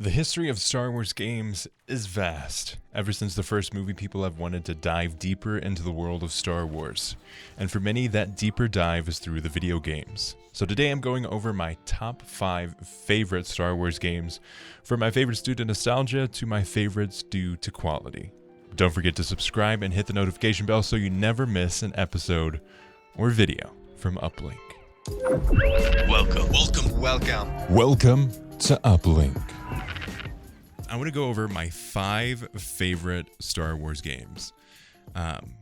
The history of Star Wars games is vast. Ever since the first movie, people have wanted to dive deeper into the world of Star Wars. And for many, that deeper dive is through the video games. So today I'm going over my top 5 favorite Star Wars games, from my favorites due to nostalgia to my favorites due to quality. Don't forget to subscribe and hit the notification bell so you never miss an episode or video from Uplink. Welcome to Uplink. I want to go over my 5 favorite Star Wars games. I'm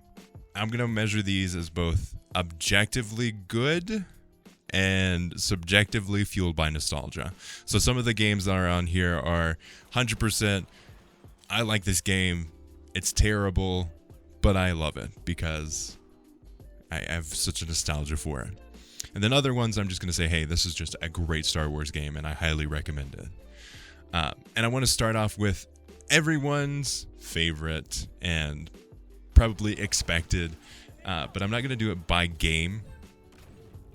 going to measure these as both objectively good and subjectively fueled by nostalgia. So some of the games that are on here are 100%, I like this game, it's terrible, but I love it because I have such a nostalgia for it. And then other ones I'm just going to say, hey, this is just a great Star Wars game and I highly recommend it. And I want to start off with everyone's favorite and probably expected, but I'm not going to do it by game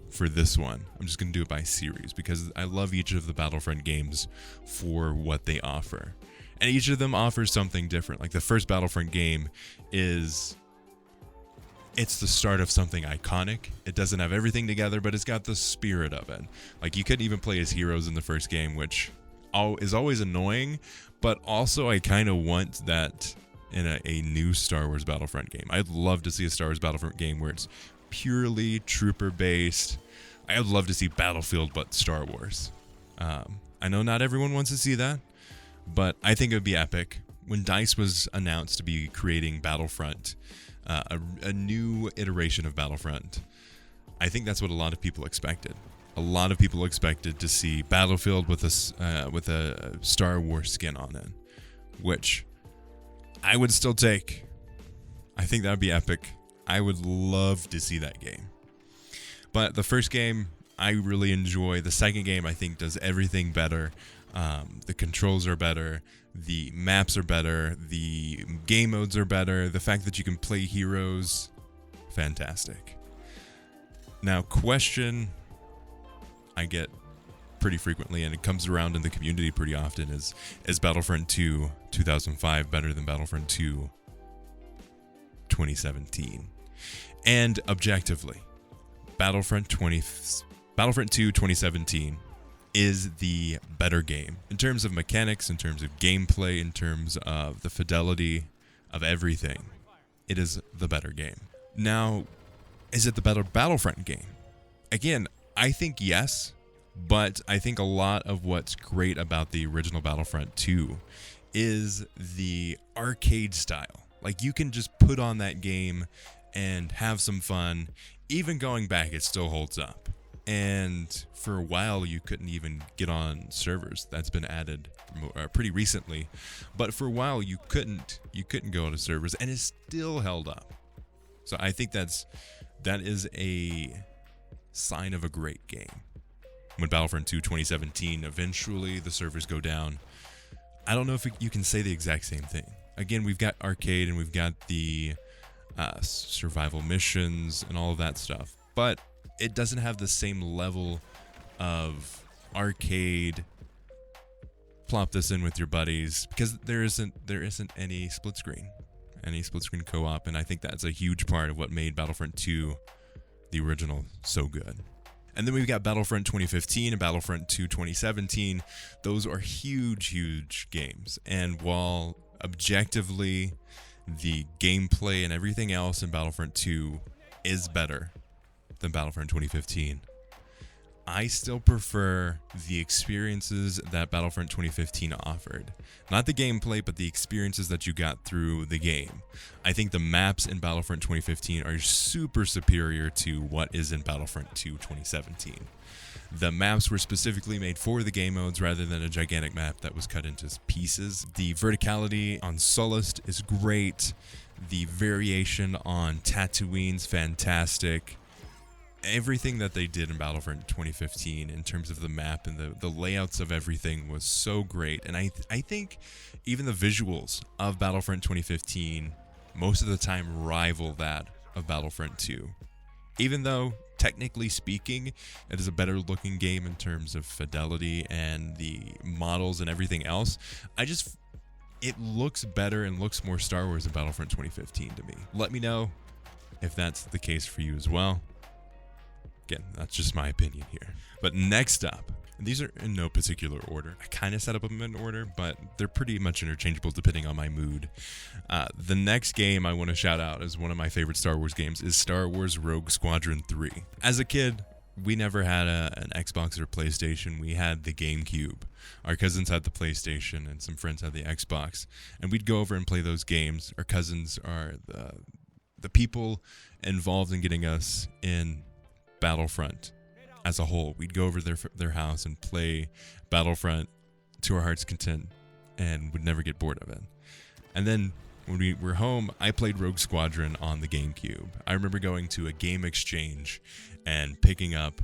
for this one. I'm just going to do it by series because I love each of the Battlefront games for what they offer. And each of them offers something different. Like the first Battlefront game it's the start of something iconic. It doesn't have everything together, but it's got the spirit of it. Like you couldn't even play as heroes in the first game, which is always annoying, but also I kind of want that in a new Star Wars Battlefront game. I'd love to see a Star Wars Battlefront game where it's purely trooper based. I'd love to see Battlefield but Star Wars. I know not everyone wants to see that, but I think it would be epic. When DICE was announced to be creating Battlefront, a new iteration of Battlefront, I think that's what a lot of people expected. A lot of people expected to see Battlefield with a Star Wars skin on it, which I would still take. I think that would be epic. I would love to see that game. But the first game, I really enjoy. The second game, I think, does everything better. The controls are better. The maps are better. The game modes are better. The fact that you can play heroes, fantastic. Now, question I get pretty frequently, and it comes around in the community pretty often, is Battlefront 2 2005 better than Battlefront 2 2017? And objectively, Battlefront 2 2017 is the better game in terms of mechanics, in terms of gameplay, in terms of the fidelity of everything. It is the better game. Now, is it the better Battlefront game? Again, I think yes, but I think a lot of what's great about the original Battlefront 2 is the arcade style. Like you can just put on that game and have some fun. Even going back, it still holds up. And for a while, you couldn't even get on servers. That's been added pretty recently. But for a while, you couldn't go to servers, and it still held up. So I think that is a sign of a great game. When Battlefront 2 2017, eventually the servers go down. I don't know if you can say the exact same thing. Again, we've got arcade and we've got the survival missions and all of that stuff. But it doesn't have the same level of arcade, plop this in with your buddies, because there isn't any split screen co-op, and I think that's a huge part of what made Battlefront 2, the original, so good. And then we've got Battlefront 2015 and Battlefront 2 2017. Those are huge games, and while objectively the gameplay and everything else in Battlefront 2 is better than Battlefront 2015, I still prefer the experiences that Battlefront 2015 offered. Not the gameplay, but the experiences that you got through the game. I think the maps in Battlefront 2015 are super superior to what is in Battlefront 2 2017. The maps were specifically made for the game modes rather than a gigantic map that was cut into pieces. The verticality on Sullust is great. The variation on Tatooine's fantastic. Everything that they did in Battlefront 2015 in terms of the map and the layouts of everything was so great. And I think even the visuals of Battlefront 2015 most of the time rival that of Battlefront 2. Even though technically speaking, it is a better looking game in terms of fidelity and the models and everything else. It looks better and looks more Star Wars than Battlefront 2015 to me. Let me know if that's the case for you as well. Again, that's just my opinion here. But next up, and these are in no particular order. I kind of set up them in order, but they're pretty much interchangeable depending on my mood. The next game I want to shout out as one of my favorite Star Wars games is Star Wars Rogue Squadron 3. As a kid, we never had an Xbox or PlayStation. We had the GameCube. Our cousins had the PlayStation, and some friends had the Xbox. And we'd go over and play those games. Our cousins are the people involved in getting us in Battlefront. As a whole, we'd go over their house and play Battlefront to our heart's content and would never get bored of it. And then when we were home, I played Rogue Squadron on the GameCube. I remember going to a game exchange and picking up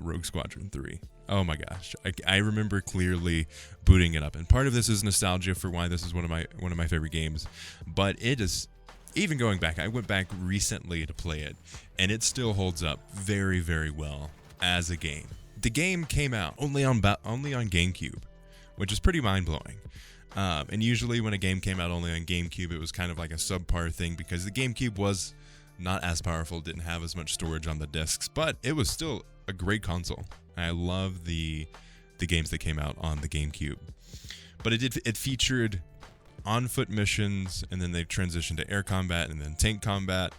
Rogue Squadron 3. Oh my gosh, I remember clearly booting it up. And part of this is nostalgia for why this is one of my favorite games. But it is, even going back, I went back recently to play it, and it still holds up very, very well as a game. The game came out only on GameCube, which is pretty mind-blowing. And usually when a game came out only on GameCube, it was kind of like a subpar thing because the GameCube was not as powerful, didn't have as much storage on the discs, but it was still a great console. I love the games that came out on the GameCube. But it featured on-foot missions, and then they transitioned to air combat and then tank combat.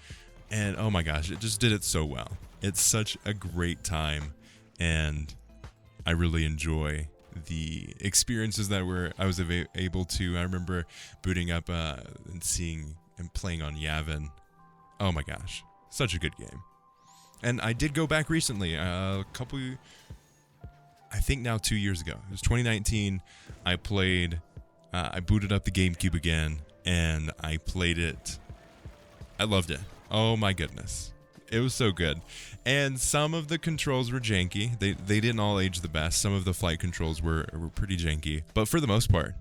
And oh my gosh, it just did it so well. It's such a great time, and I really enjoy the experiences that I was able to. I remember booting up and seeing and playing on Yavin. Oh my gosh, such a good game. And I did go back recently, I think now 2 years ago. It was 2019. I booted up the GameCube again, and I played it. I loved it. Oh my goodness. It was so good. And some of the controls were janky. They didn't all age the best. Some of the flight controls were pretty janky. But for the most part,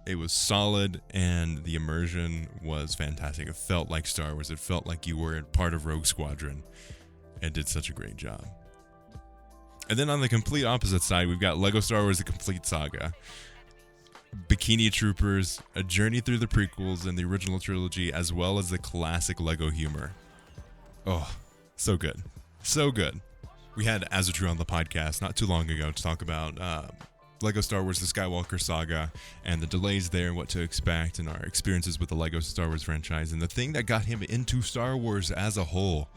it was solid, and the immersion was fantastic. It felt like Star Wars. It felt like you were part of Rogue Squadron. It did such a great job. And then on the complete opposite side, we've got Lego Star Wars: The Complete Saga, Bikini Troopers, a journey through the prequels and the original trilogy, as well as the classic Lego humor. Oh, so good. So good. We had Azatru on the podcast not too long ago to talk about Lego Star Wars: The Skywalker Saga and the delays there and what to expect and our experiences with the Lego Star Wars franchise. And the thing that got him into Star Wars as a whole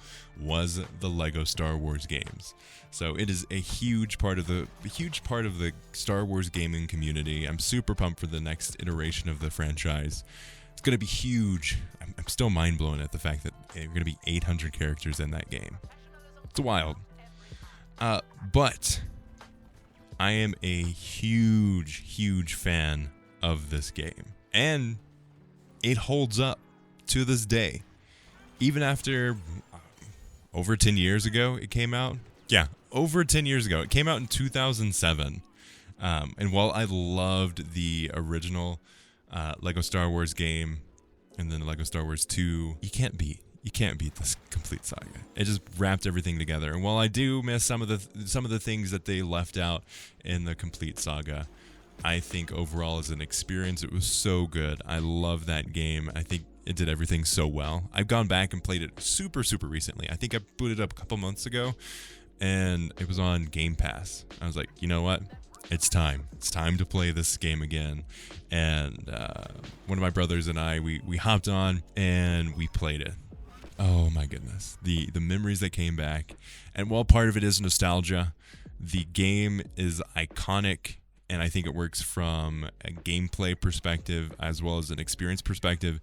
was the Lego Star Wars games. So it is a huge part of the Star Wars gaming community. I'm super pumped for the next iteration of the franchise. It's going to be huge. I'm still mind blown at the fact that there are going to be 800 characters in that game. It's wild. But I am a huge, huge fan of this game. And it holds up to this day. Even after over 10 years ago it came out. Yeah, over 10 years ago. It came out in 2007. And while I loved the original Lego Star Wars game and then Lego Star Wars 2, you can't beat this complete saga. It just wrapped everything together. And while I do miss some of the things that they left out in the complete saga, I think overall as an experience it was so good. I love that game. I think it did everything so well. I've gone back and played it super recently. I think I booted up a couple months ago and it was on Game Pass. I was like, you know what? It's time. It's time to play this game again. And one of my brothers and I, we hopped on and we played it. Oh my goodness. The memories that came back. And while part of it is nostalgia, the game is iconic, and I think it works from a gameplay perspective as well as an experience perspective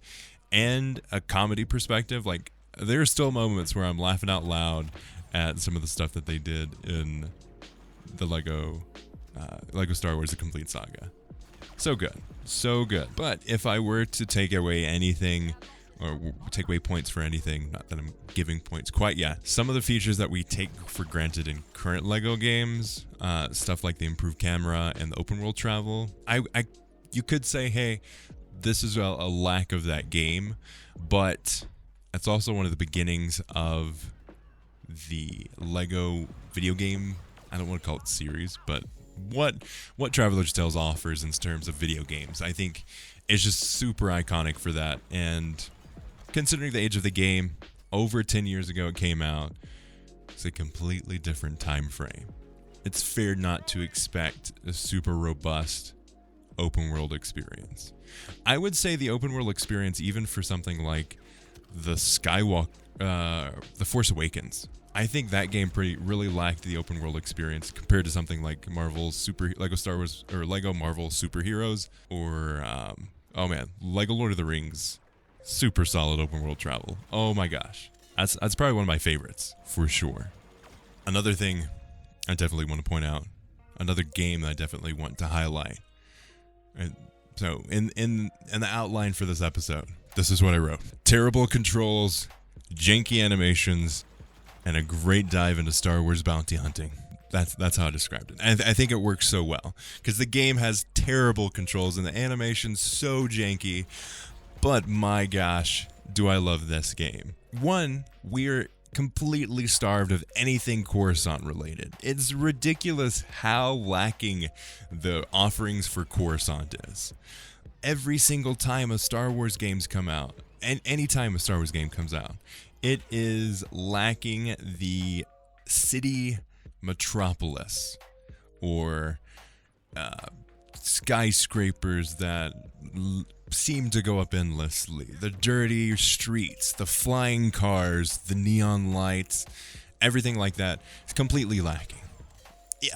and a comedy perspective. Like, there are still moments where I'm laughing out loud at some of the stuff that they did in the Lego Star Wars: The Complete Saga. So good. So good. But if I were to take away anything or take away points for anything, not that I'm giving points quite yet, some of the features that we take for granted in current Lego games, stuff like the improved camera and the open world travel, you could say, hey, this is a lack of that game, but it's also one of the beginnings of the Lego video game, I don't want to call it series, but what Traveler's Tales offers in terms of video games. I think it's just super iconic for that. And considering the age of the game, over 10 years ago it came out, it's a completely different time frame. It's fair not to expect a super robust open world experience. I would say the open world experience, even for something like the Skywalker, the Force Awakens, I think that game really lacked the open world experience compared to something like Marvel's Lego Star Wars or Lego Marvel Superheroes, or Lego Lord of the Rings. Super solid open world travel. Oh my gosh, that's probably one of my favorites for sure. Another thing I definitely want to point out, another game that I definitely want to highlight. And so in the outline for this episode, this is what I wrote: terrible controls, janky animations, and a great dive into Star Wars bounty hunting. That's how I described it. And I think it works so well because the game has terrible controls and the animation's so janky. But my gosh, do I love this game. One, we're completely starved of anything Coruscant related. It's ridiculous how lacking the offerings for Coruscant is. Every single time a Star Wars games come out, and any time a Star Wars game comes out, it is lacking the city metropolis or skyscrapers that seem to go up endlessly. The dirty streets, the flying cars, the neon lights, everything like that is completely lacking.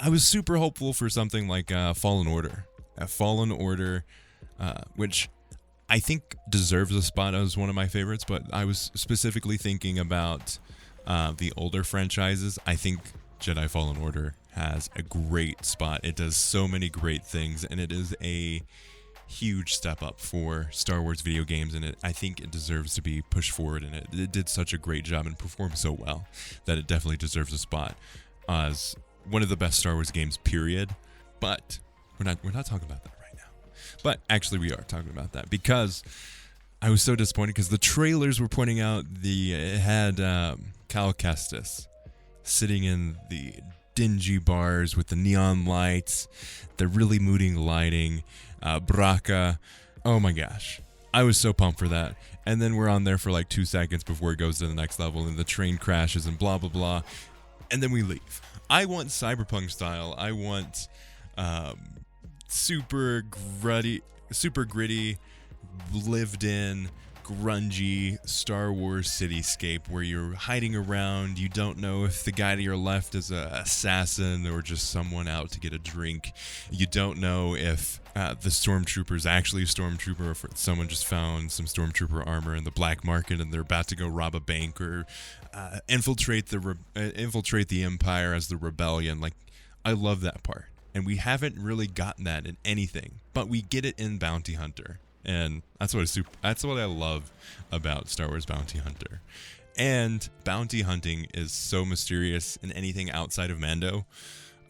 I was super hopeful for something like Fallen Order. Fallen Order, which I think deserves a spot as one of my favorites, but I was specifically thinking about the older franchises. I think Jedi Fallen Order has a great spot. It does so many great things, and it is a huge step up for Star Wars video games, and I think it deserves to be pushed forward, and it did such a great job and performed so well that it definitely deserves a spot as one of the best Star Wars games, period. But we're not talking about that right now. But actually we are talking about that because I was so disappointed because the trailers were pointing out it had Cal Kestis sitting in the dingy bars with the neon lights, the really moody lighting, Braca. Oh my gosh, I was so pumped for that. And then we're on there for like 2 seconds before it goes to the next level and the train crashes and blah blah blah, and then we leave. I want cyberpunk style. I want super gritty, lived in, grungy Star Wars cityscape where you're hiding around. You don't know if the guy to your left is an assassin or just someone out to get a drink. You don't know if the stormtrooper is actually a stormtrooper, or if someone just found some stormtrooper armor in the black market and they're about to go rob a bank or infiltrate the Empire as the rebellion. Like, I love that part, and we haven't really gotten that in anything, but we get it in Bounty Hunter. And that's what I love about Star Wars Bounty Hunter. And bounty hunting is so mysterious in anything outside of Mando.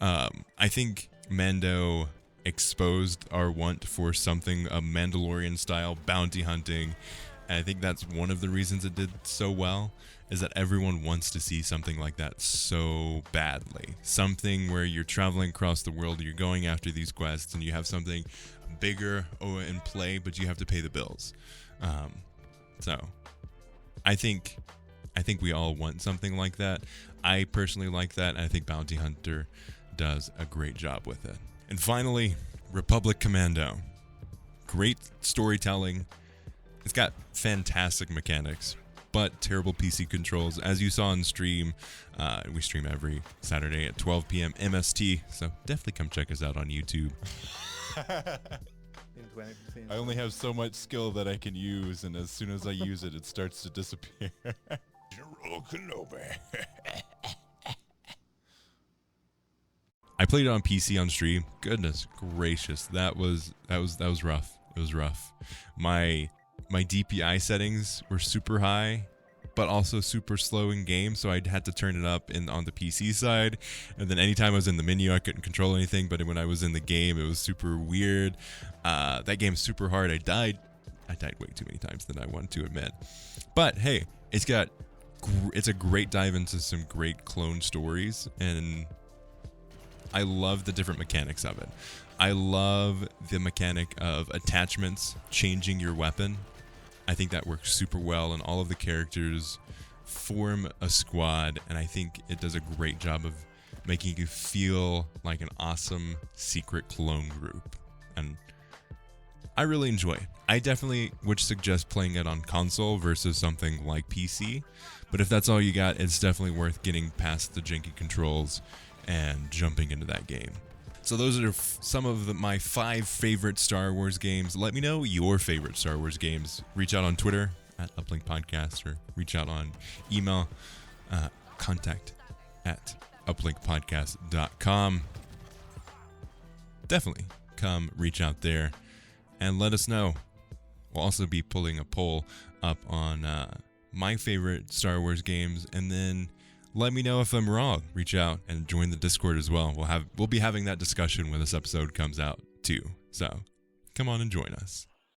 I think Mando exposed our want for something a Mandalorian style bounty hunting. And I think that's one of the reasons it did so well, is that everyone wants to see something like that so badly. Something where you're traveling across the world, you're going after these quests, and you have something bigger in play, but you have to pay the bills. So I think we all want something like that. I personally like that, and I think Bounty Hunter does a great job with it. And finally, Republic Commando. Great storytelling. It's got fantastic mechanics, but terrible PC controls. As you saw on stream, we stream every Saturday at 12 p.m. MST, so definitely come check us out on YouTube. I only have so much skill that I can use, and as soon as I use it, it starts to disappear. General Kenobi. I played it on PC on stream. Goodness gracious, that was rough. It was rough. My DPI settings were super high, but also super slow in game, so I had to turn it up on the PC side. And then anytime I was in the menu, I couldn't control anything. But when I was in the game, it was super weird. That game's super hard. I died way too many times than I wanted to admit. But hey, it's got it's a great dive into some great clone stories, and I love the different mechanics of it. I love the mechanic of attachments, changing your weapon. I think that works super well, and all of the characters form a squad, and I think it does a great job of making you feel like an awesome secret clone group. And I really enjoy it. I definitely would suggest playing it on console versus something like PC, but if that's all you got, it's definitely worth getting past the janky controls and jumping into that game. So those are some of my 5 favorite Star Wars games. Let me know your favorite Star Wars games. Reach out on Twitter at Uplink Podcast, or reach out on email, contact@uplinkpodcast.com. Definitely come reach out there and let us know. We'll also be pulling a poll up on my favorite Star Wars games, and then let me know if I'm wrong. Reach out and join the Discord as well. We'll be having that discussion when this episode comes out too. So come on and join us.